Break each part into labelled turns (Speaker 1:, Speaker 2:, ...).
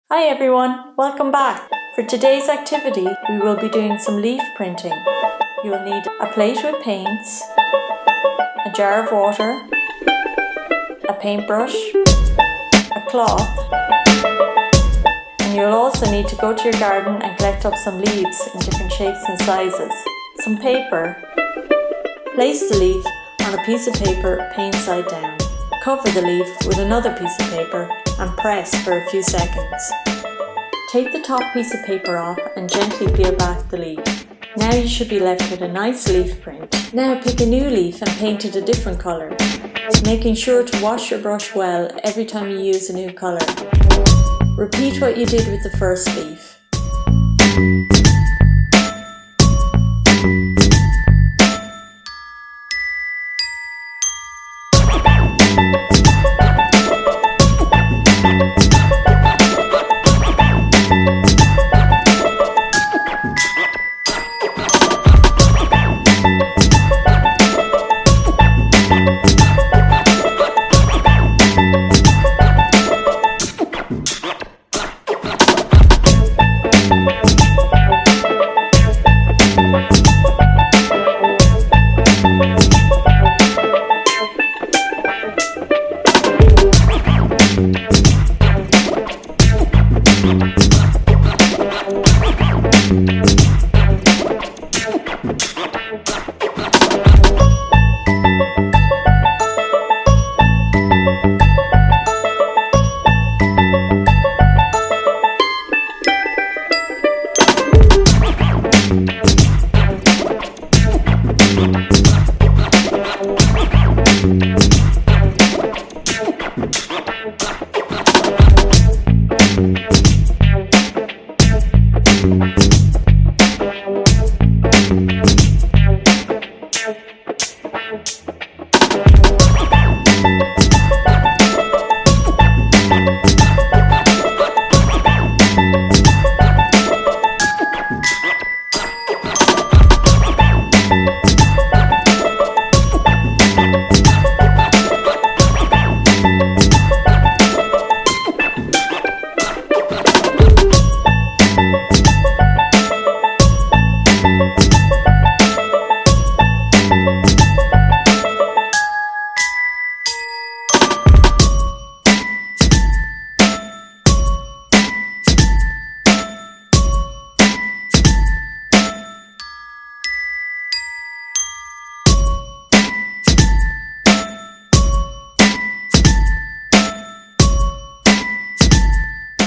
Speaker 1: Hi everyone, welcome back. For today's activity, we will be doing some leaf printing. You will need a plate with paints, a jar of water, a paintbrush, a cloth, and you'll also need to go to your garden and collect up some leaves in different shapes and sizes. Some paper. Place the leaf on a piece of paper paint side down. Cover the leaf with another piece of paper and press for a few seconds. Take the top piece of paper off and gently peel back the leaf. Now you should be left with a nice leaf print. Now pick a new leaf and paint it a different colour, making sure to wash your brush well every time you use a new colour. Repeat what you did with the first leaf.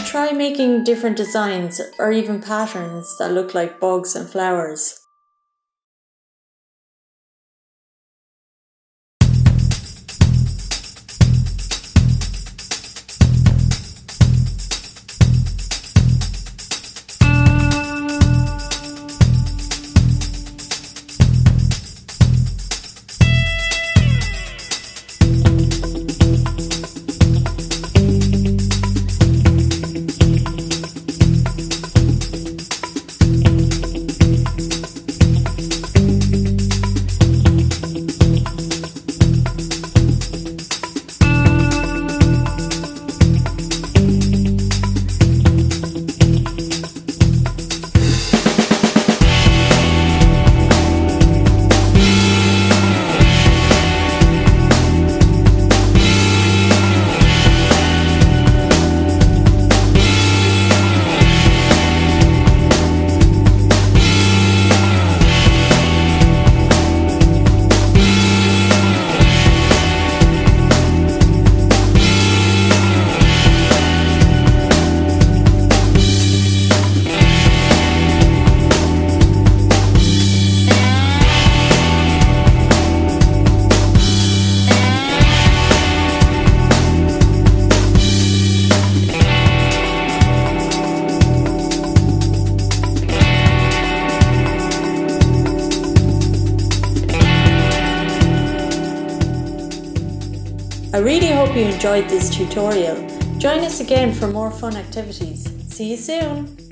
Speaker 1: Try making different designs or even patterns that look like bugs and flowers. I really hope you enjoyed this tutorial. Join us again for more fun activities. See you soon!